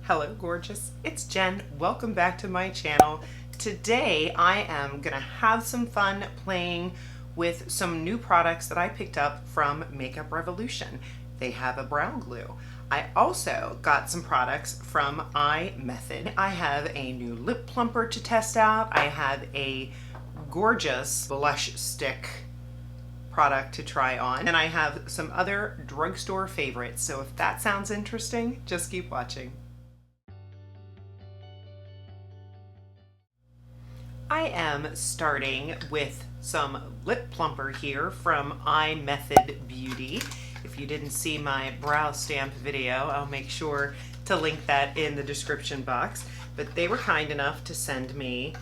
Hello gorgeous, it's Jen. Welcome back to my channel. Today I am gonna have some fun playing with some new products that I picked up from Makeup Revolution. They have a brow glue. I also got some products from Imethod. I have a new lip plumper to test out. I have a gorgeous blush stick product to try on, and I have some other drugstore favorites. So if that sounds interesting, just keep watching. I am starting with some lip plumper here from Imethod Beauty. If you didn't see my brow stamp video, I'll make sure to link that in the description box. But they were kind enough to send me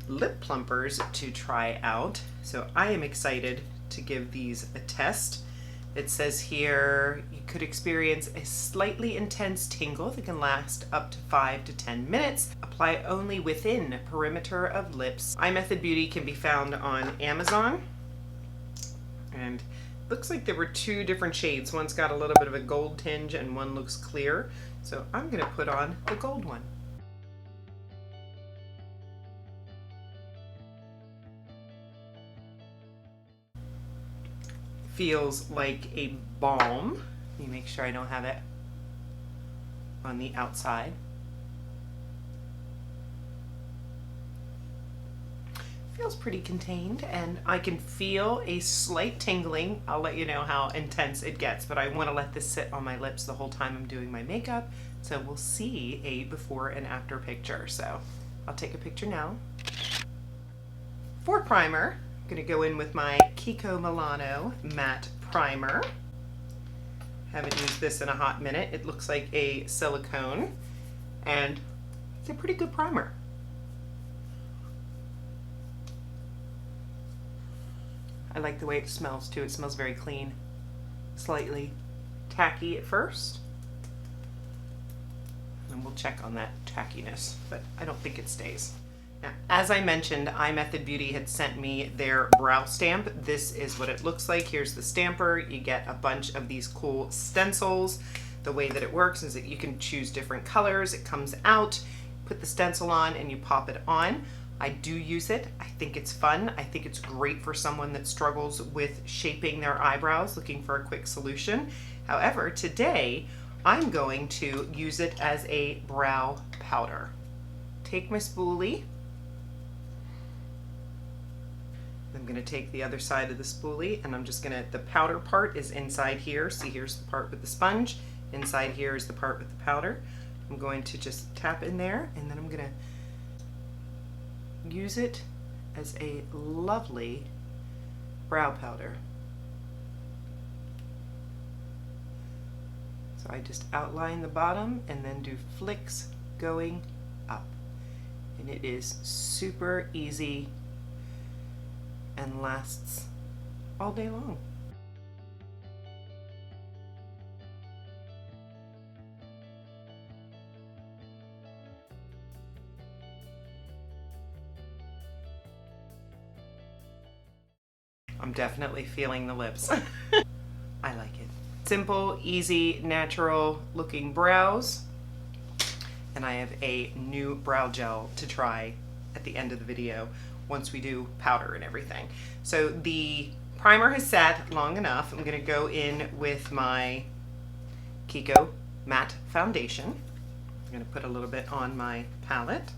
lip plumpers to try out. So I am excited to give these a test. It says here you could experience a slightly intense tingle that can last up to 5 to 10 minutes. Apply only within perimeter of lips. Imethod Beauty can be found on Amazon. And looks like there were two different shades. One's got a little bit of a gold tinge and one looks clear. So I'm gonna put on the gold one. Feels like a balm. Let me make sure I don't have it on the outside. Feels pretty contained, and I can feel a slight tingling. I'll let you know how intense it gets, but I want to let this sit on my lips the whole time I'm doing my makeup, so we'll see a before and after picture. So I'll take a picture now. For primer, I'm going to go in with my Kiko Milano matte primer. Haven't used this in a hot minute. It looks like a silicone, and it's a pretty good primer. I like the way it smells too. It smells very clean, slightly tacky at first. And we'll check on that tackiness, but I don't think it stays. Now, as I mentioned, Imethod Beauty had sent me their brow stamp. This is what it looks like. Here's the stamper. You get a bunch of these cool stencils. The way that it works is that you can choose different colors. It comes out, put the stencil on, and you pop it on. I do use it. I think it's fun. I think it's great for someone that struggles with shaping their eyebrows, looking for a quick solution. However, today I'm going to use it as a brow powder. Take my spoolie. I'm going to take the other side of the spoolie, and I'm just going to, the powder part is inside here. See, here's the part with the sponge. Inside here is the part with the powder. I'm going to just tap in there, and then I'm going to use it as a lovely brow powder. So I just outline the bottom and then do flicks going up. And it is super easy and lasts all day long. I'm definitely feeling the lips. I like it. Simple, easy, natural looking brows. And I have a new brow gel to try at the end of the video once we do powder and everything. So the primer has sat long enough. I'm gonna go in with my Kiko matte foundation. I'm gonna put a little bit on my palette.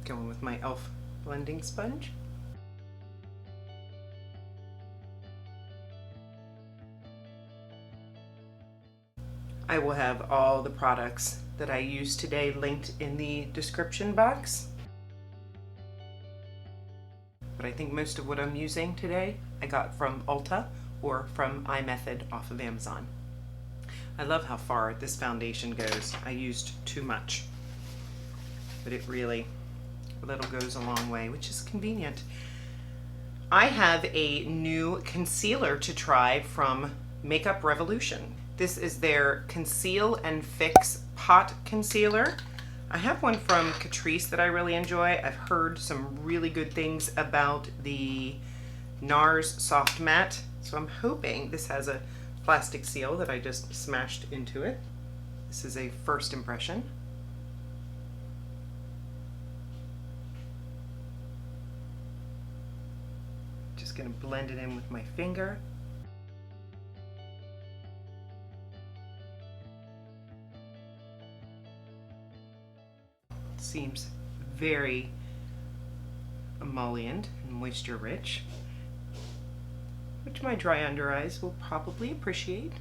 Going with my e.l.f. blending sponge. I will have all the products that I used today linked in the description box. But I think most of what I'm using today I got from Ulta or from Imethod off of Amazon. I love how far this foundation goes. I used too much, but it really, a little goes a long way, which is convenient. I have a new concealer to try from Makeup Revolution. This is their Conceal and Fix Pot Concealer. I have one from Catrice that I really enjoy. I've heard some really good things about the NARS Soft Matte, so I'm hoping this has a plastic seal that I just smashed into it. This is a first impression. Just gonna blend it in with my finger. Seems very emollient and moisture rich, which my dry under eyes will probably appreciate.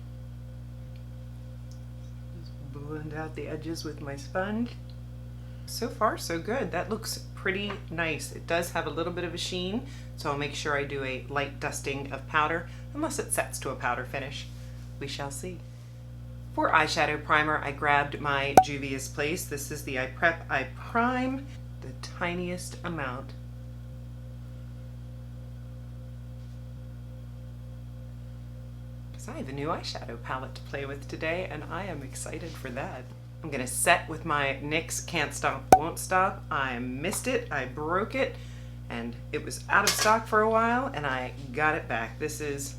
Just blend out the edges with my sponge. So far so good. That looks pretty nice. It does have a little bit of a sheen, so I'll make sure I do a light dusting of powder, unless it sets to a powder finish. We shall see. For eyeshadow primer, I grabbed my Juvias Place. This is the I Prep, I Prime, the tiniest amount. Because I have a new eyeshadow palette to play with today, and I am excited for that. I'm gonna set with my NYX Can't Stop, Won't Stop. I missed it, I broke it, and it was out of stock for a while, and I got it back. This is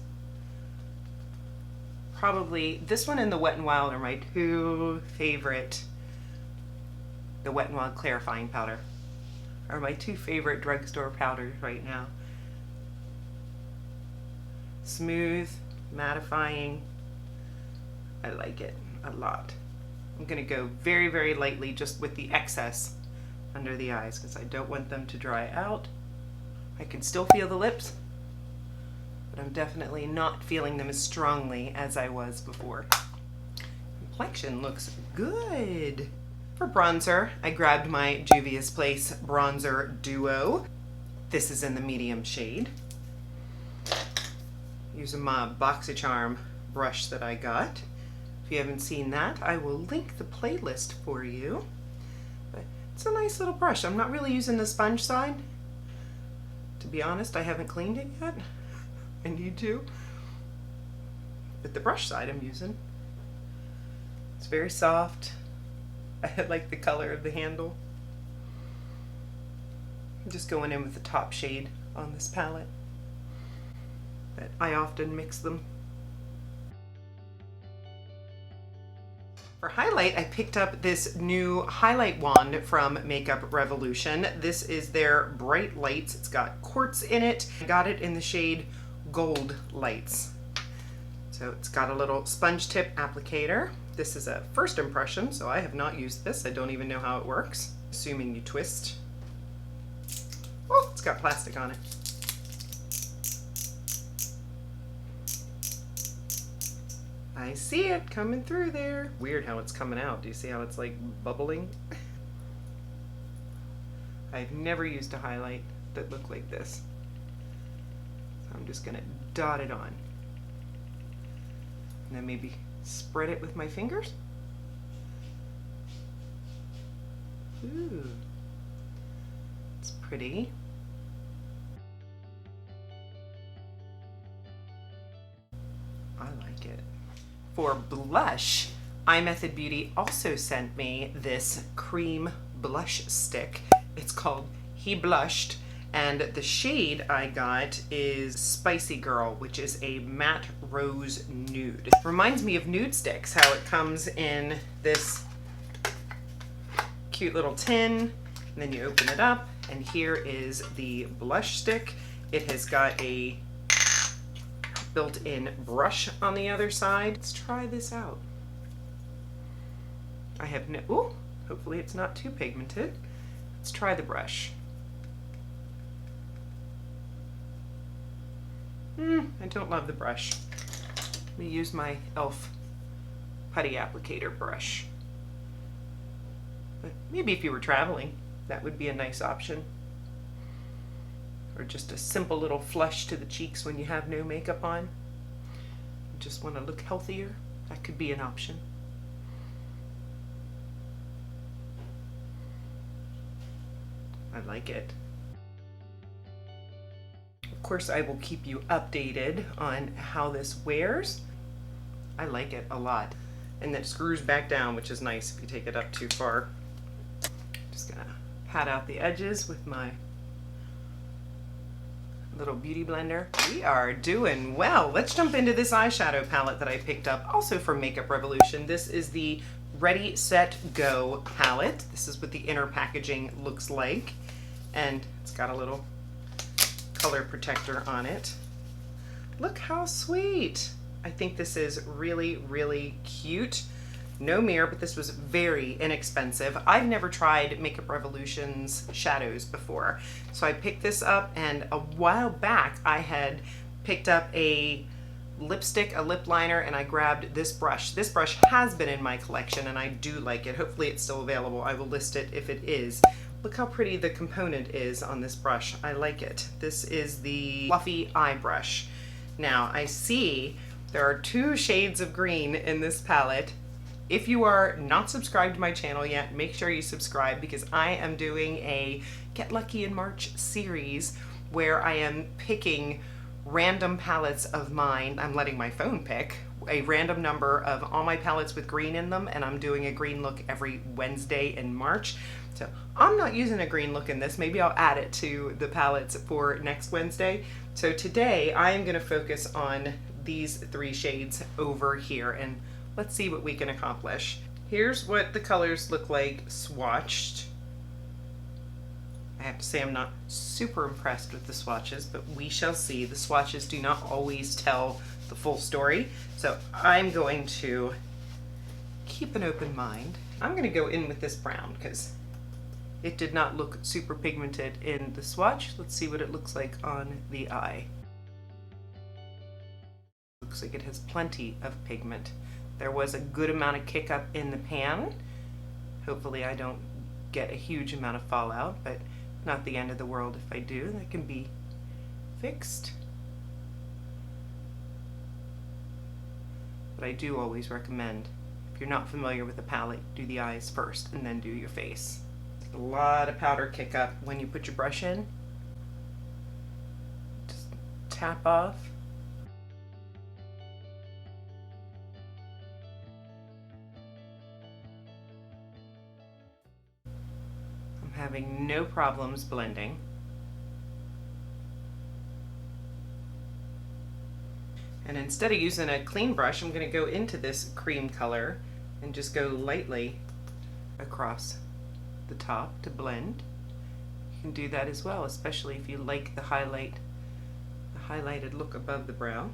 probably, this one and the Wet n Wild are my two favorite. The Wet n Wild clarifying powder are my two favorite drugstore powders right now. Smooth, mattifying. I like it a lot. I'm gonna go very, very lightly just with the excess under the eyes because I don't want them to dry out. I can still feel the lips, but I'm definitely not feeling them as strongly as I was before. Complexion looks good. For bronzer, I grabbed my Juvia's Place Bronzer Duo. This is in the medium shade. Using my Boxycharm brush that I got. If you haven't seen that, I will link the playlist for you. But it's a nice little brush. I'm not really using the sponge side. To be honest, I haven't cleaned it yet. I need to. But the brush side I'm using. It's very soft. I like the color of the handle. I'm just going in with the top shade on this palette. But I often mix them. For highlight, I picked up this new highlight wand from Makeup Revolution. This is their Bright Lights. It's got quartz in it. I got it in the shade Gold Lights. So it's got a little sponge tip applicator. This is a first impression, so I have not used this. I don't even know how it works, assuming you twist. Oh, it's got plastic on it. I see it coming through there. Weird how it's coming out. Do you see how it's like bubbling? I've never used a highlight that looked like this. So I'm just gonna dot it on. And then maybe spread it with my fingers. Ooh, it's pretty. I like it. For blush, Imethod Beauty also sent me this cream blush stick. It's called He Blushed, and the shade I got is Spicy Girl, which is a matte rose nude. It reminds me of nude sticks, how it comes in this cute little tin, and then you open it up, and here is the blush stick. It has got a built-in brush on the other side. Let's try this out. I have no, ooh, hopefully it's not too pigmented. Let's try the brush. I don't love the brush. Let me use my e.l.f. putty applicator brush. But maybe if you were traveling, that would be a nice option. Or just a simple little flush to the cheeks when you have no makeup on. You just want to look healthier. That could be an option. I like it. Of course, I will keep you updated on how this wears. I like it a lot. And it screws back down, which is nice if you take it up too far. Just gonna pat out the edges with my little beauty blender. We are doing well. Let's jump into this eyeshadow palette that I picked up also from Makeup Revolution. This is the Ready, Set, Go palette. This is what the inner packaging looks like. And it's got a little color protector on it. Look how sweet. I think this is really, really cute. No mirror, but this was very inexpensive. I've never tried Makeup Revolution's shadows before. So I picked this up, and a while back I had picked up a lipstick, a lip liner, and I grabbed this brush. This brush has been in my collection and I do like it. Hopefully it's still available. I will list it if it is. Look how pretty the component is on this brush. I like it. This is the Fluffy Eye Brush. Now I see there are 2 shades of green in this palette. If you are not subscribed to my channel yet, make sure you subscribe because I am doing a Get Lucky in March series where I am picking random palettes of mine. I'm letting my phone pick a random number of all my palettes with green in them, and I'm doing a green look every Wednesday in March. So I'm not using a green look in this. Maybe I'll add it to the palettes for next Wednesday. So today I am going to focus on these 3 shades over here, and let's see what we can accomplish. Here's what the colors look like swatched. I have to say I'm not super impressed with the swatches, but we shall see. The swatches do not always tell the full story, so I'm going to keep an open mind. I'm going to go in with this brown because it did not look super pigmented in the swatch. Let's see what it looks like on the eye. Looks like it has plenty of pigment. There was a good amount of kick up in the pan. Hopefully I don't get a huge amount of fallout, but not the end of the world if I do. That can be fixed. But I do always recommend, if you're not familiar with the palette, do the eyes first and then do your face. A lot of powder kick up when you put your brush in. Just tap off. Having no problems blending. And instead of using a clean brush, I'm going to go into this cream color and just go lightly across the top to blend. You can do that as well, especially if you like the highlighted look above the brow.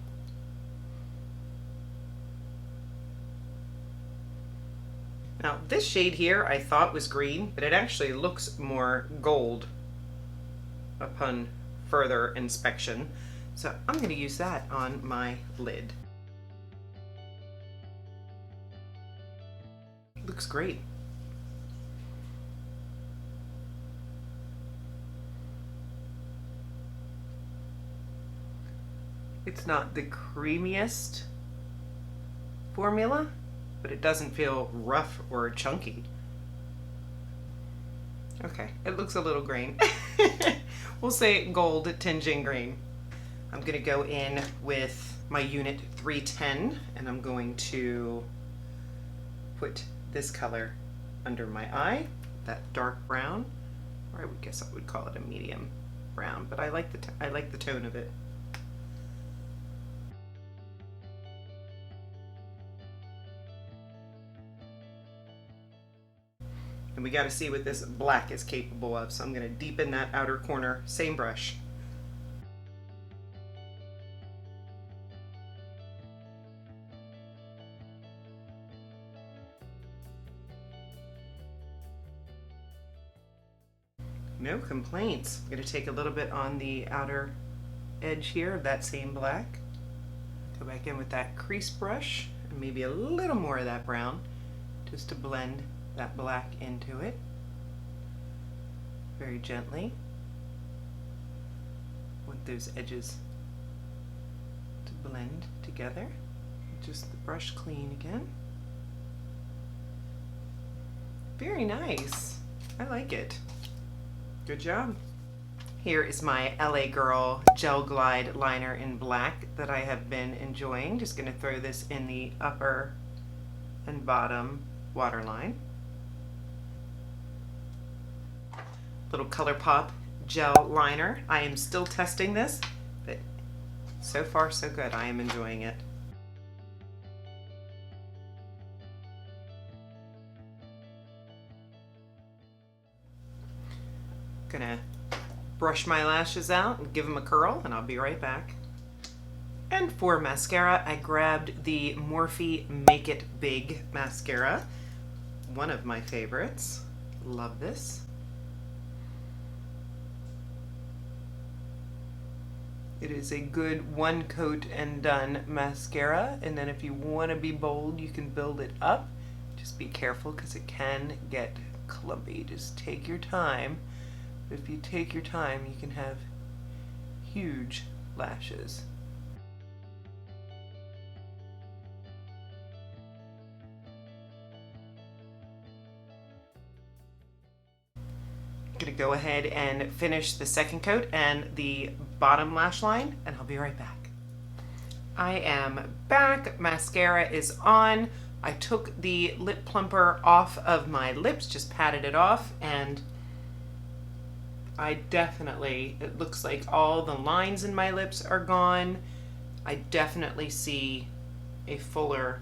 Now this shade here I thought was green, but it actually looks more gold upon further inspection. So I'm going to use that on my lid. Looks great. It's not the creamiest formula, but it doesn't feel rough or chunky. Okay, it looks a little green. We'll say gold tinging green. I'm gonna go in with my unit 310 and I'm going to put this color under my eye, that dark brown, or I would guess I would call it a medium brown, but I like the tone of it. And we got to see what this black is capable of, so I'm going to deepen that outer corner, same brush. No complaints. I'm going to take a little bit on the outer edge here of that same black. Go back in with that crease brush and maybe a little more of that brown just to blend that black into it very gently. Want those edges to blend together. Just the brush clean again. Very nice. I like it. Good job. Here is my LA Girl Gel Glide liner in black that I have been enjoying. Just going to throw this in the upper and bottom waterline. Little ColourPop gel liner. I am still testing this, but so far so good. I am enjoying it. gonna brush my lashes out and give them a curl, and I'll be right back. And for mascara, I grabbed the Morphe Make It Big mascara. One of my favorites. Love this. It is a good one coat and done mascara, and then if you want to be bold, you can build it up. Just be careful because it can get clumpy. Just take your time. If you take your time, you can have huge lashes. I'm gonna go ahead and finish the second coat and the bottom lash line, and I'll be right back. I am back. Mascara is on. I took the lip plumper off of my lips, just patted it off, and I definitely, it looks like all the lines in my lips are gone. I definitely see a fuller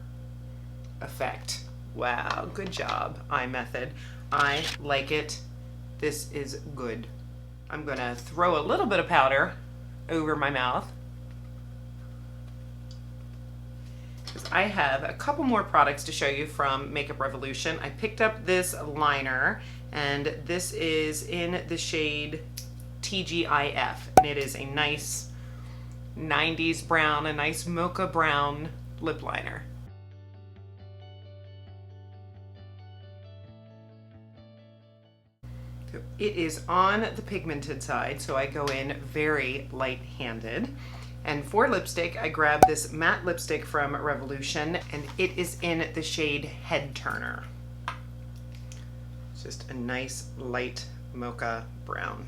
effect. Wow, good job, Imethod. I like it. This is good. I'm gonna throw a little bit of powder over my mouth, because I have a couple more products to show you from Makeup Revolution. I picked up this liner, and this is in the shade TGIF, and it is a nice 90s brown, a nice mocha brown lip liner. It is on the pigmented side, so I go in very light-handed. And for lipstick, I grabbed this matte lipstick from Revolution, and it is in the shade Head Turner. It's just a nice light mocha brown.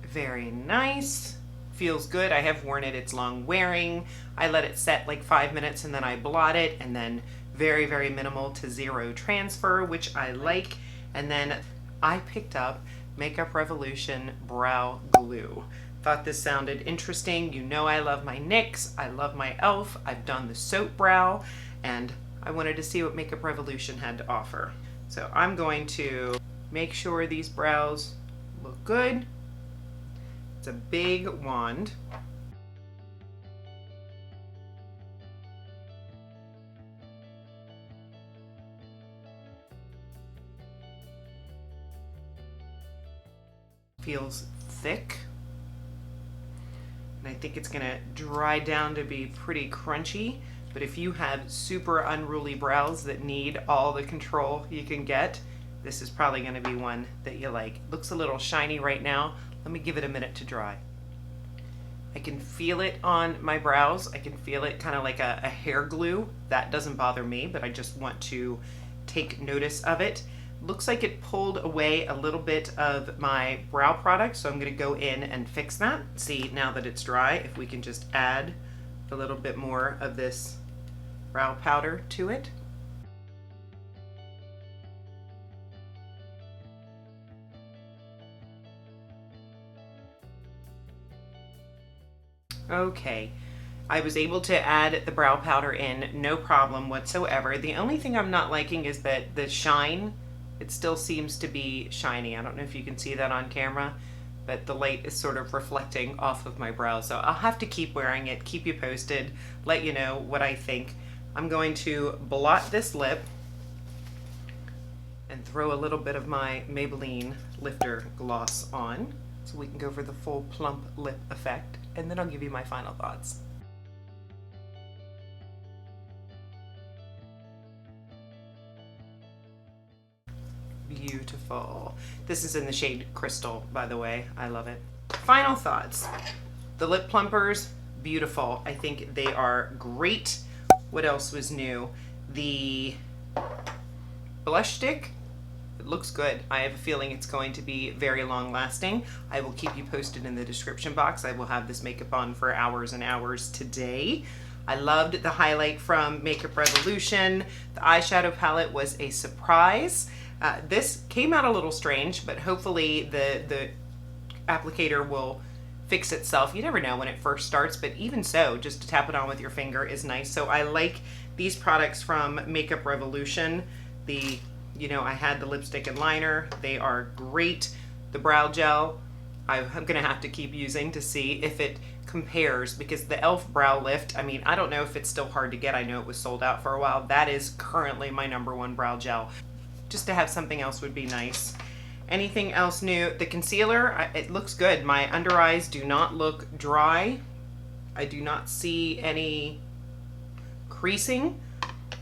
Very nice. Feels good. I have worn it. It's long wearing. I let it set like 5 minutes and then I blot it, and then very, very minimal to zero transfer, which I like. And then I picked up Makeup Revolution Brow Glue. Thought this sounded interesting. You know I love my NYX. I love my e.l.f. I've done the soap brow, and I wanted to see what Makeup Revolution had to offer. So I'm going to make sure these brows look good. It's a big wand. Feels thick. And I think it's gonna dry down to be pretty crunchy. But if you have super unruly brows that need all the control you can get, this is probably gonna be one that you like. Looks a little shiny right now. Let me give it a minute to dry. I can feel it on my brows. I can feel it kind of like a hair glue. That doesn't bother me, but I just want to take notice of it. Looks like it pulled away a little bit of my brow product, so I'm gonna go in and fix that. See, now that it's dry, if we can just add a little bit more of this brow powder to it. Okay, I was able to add the brow powder in, no problem whatsoever. The only thing I'm not liking is that the shine, it still seems to be shiny. I don't know if you can see that on camera, but the light is sort of reflecting off of my brow. So I'll have to keep wearing it, keep you posted, let you know what I think. I'm going to blot this lip and throw a little bit of my Maybelline Lifter Gloss on so we can go for the full plump lip effect, and then I'll give you my final thoughts. Beautiful. This is in the shade Crystal, by the way. I love it. Final thoughts. The lip plumpers, beautiful. I think they are great. What else was new? The blush stick, it looks good. I have a feeling it's going to be very long lasting. I will keep you posted in the description box. I will have this makeup on for hours and hours today. I loved the highlight from Makeup Revolution. The eyeshadow palette was a surprise. This came out a little strange, but hopefully the applicator will fix itself. You never know when it first starts, but even so, just to tap it on with your finger is nice. So I like these products from Makeup Revolution. The, you know, I had the lipstick and liner. They are great. The brow gel, I'm gonna have to keep using to see if it compares, because the e.l.f. brow lift, I mean, I don't know if it's still hard to get. I know it was sold out for a while. That is currently my #1 brow gel. Just to have something else would be nice. Anything else new? The concealer, it looks good. My under eyes do not look dry. I do not see any creasing.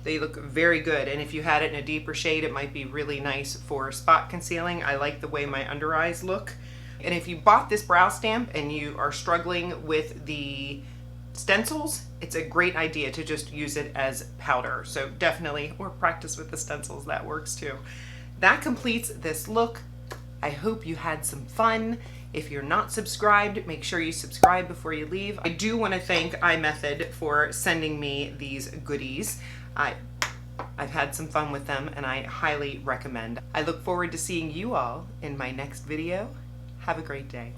They look very good, and if you had it in a deeper shade, it might be really nice for spot concealing. I like the way my under eyes look. And if you bought this brow stamp and you are struggling with the stencils, it's a great idea to just use it as powder. So definitely, or practice with the stencils, that works too. That completes this look. I hope you had some fun. If you're not subscribed, make sure you subscribe before you leave. I do want to thank Imethod for sending me these goodies. I've had some fun with them and I highly recommend. I look forward to seeing you all in my next video. Have a great day.